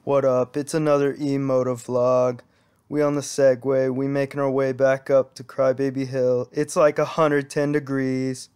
What up? It's another Moto vlog. We on the Segway. We making our way back up to Crybaby Hill. It's like 110 degrees.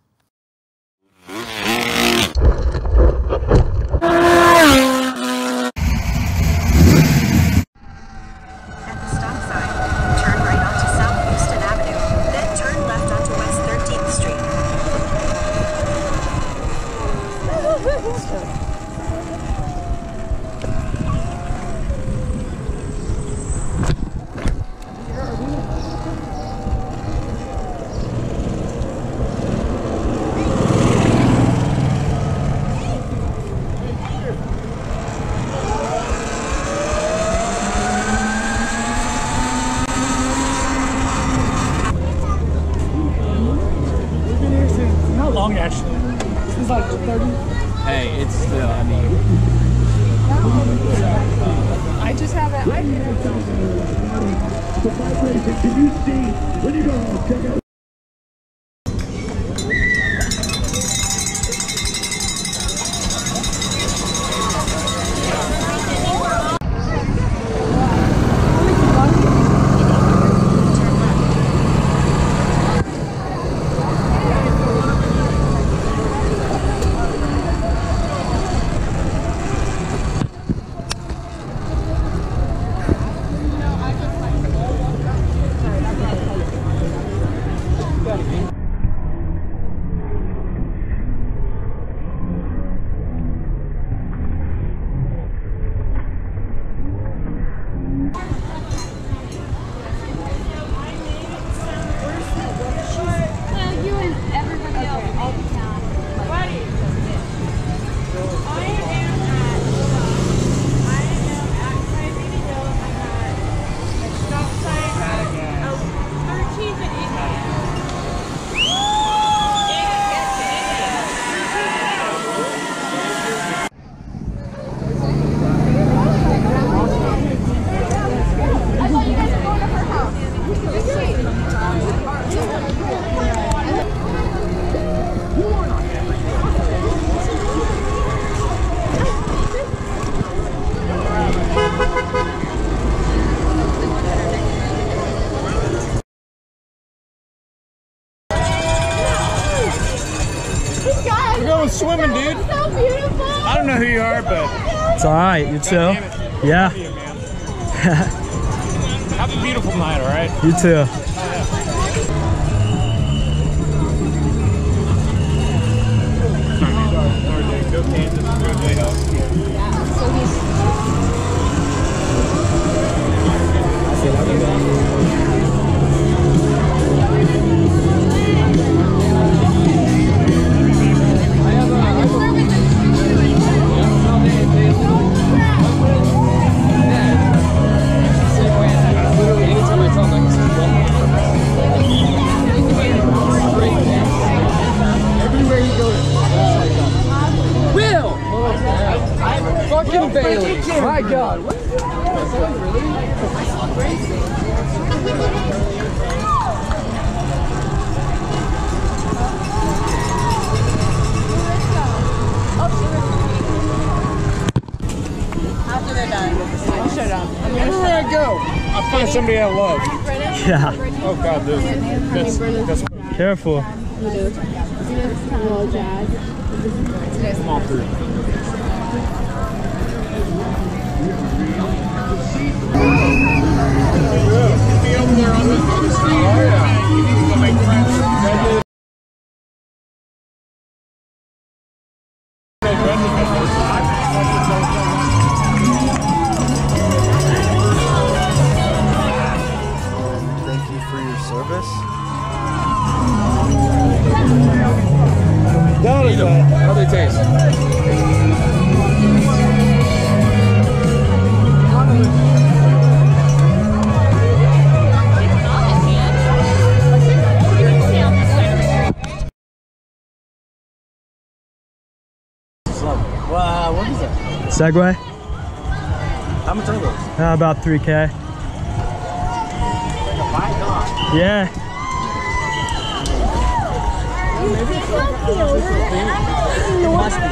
Actually, this is like 30. Hey, it's still, I mean, I just haven't. Can you see when you go check out? we're going swimming, dude. So beautiful. I don't know who you are, but it's all right. You too. Yeah. Have a beautiful night, all right? You too. Fucking Bailey. My God. What? After they're done, I'll shut up. Everywhere I go, I find somebody I love. Yeah. Oh God, this. Careful. Hello, Jazz. Small fruit. Be over there on the street. Oh yeah. You need to go make friends. Thank you for your service. How do they taste? Wow, what is that? Segway. How much are those? About 3K. Yeah. It must be.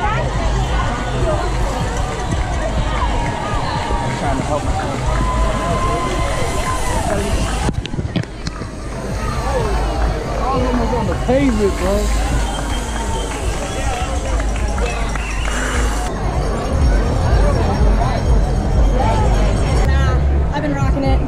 Almost on the pavement, bro. I've been rocking it.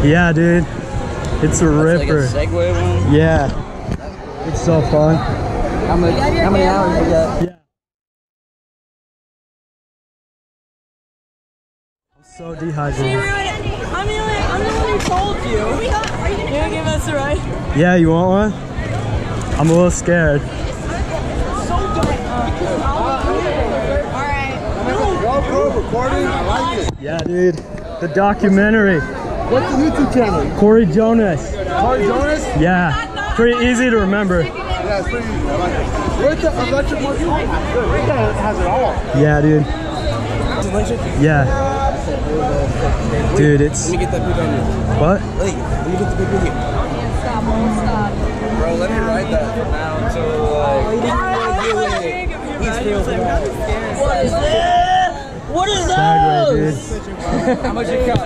Yeah, dude. It's a ripper. Like a Segway one? Yeah. It's so fun. How many hours you got? Yeah. I'm so dehydrated. I'm the one who told you. Are you gonna give us a ride? Yeah, you want one? I'm a little scared. GoPro recording? I like it. Yeah, dude. The documentary. What's the YouTube channel? Corey Jonas. Corey Jonas? Yeah. Pretty easy to remember. Yeah, it's pretty easy. I like it. Where's the electric motor? That has it all. Yeah, dude. Yeah. Dude, it's... Let me get that big on you. What? Let me get the big video. Stop, stop. Bro, let me ride that from now until What is this? What is Segway, this? dude. How much it cost?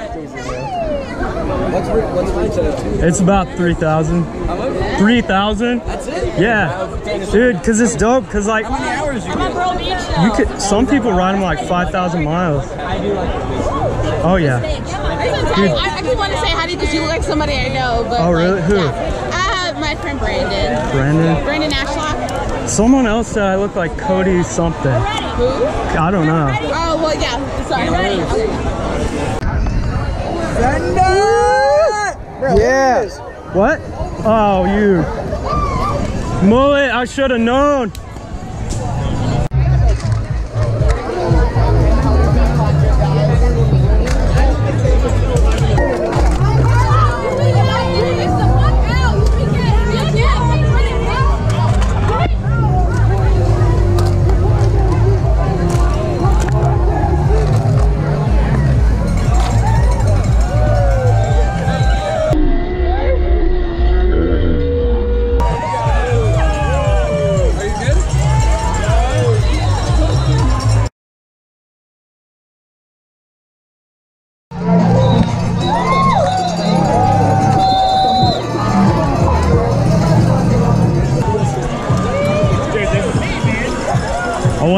What's retail? It's about 3,000. How much? 3,000? That's it? Yeah. Dude, cause it's dope, cause like... How many hours you get? You could, some people ride them like 5,000 miles. Oh yeah. I just want to say hi because you look like somebody I know. But Oh really? Who? My friend Brandon. Brandon? Ashlock. Someone else said I look like Cody something. Who? I don't know. Oh well, yeah. Sorry. Yeah. What? Oh, you. Mullet, I should have known.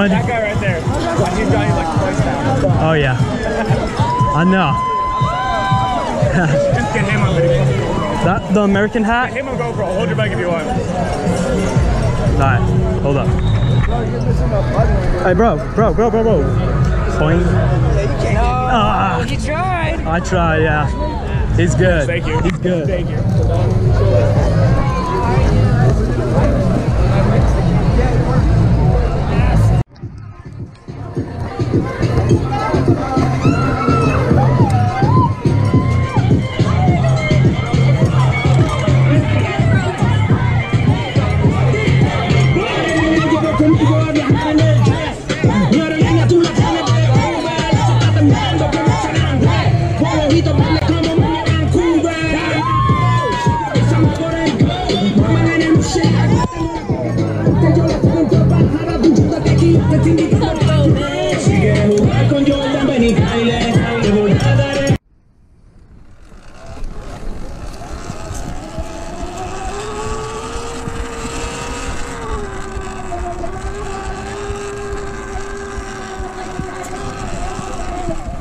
That guy right there. He's got you like twice now. Oh yeah. I know. Just get him on video. That the American hat? Get him on GoPro. Hold your bike if you want. Alright, hold up. Hey bro. Boing. Ah, You tried. I tried, yeah. He's good. Thank you. He's good. Thank you.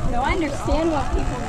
No, I understand what people mean.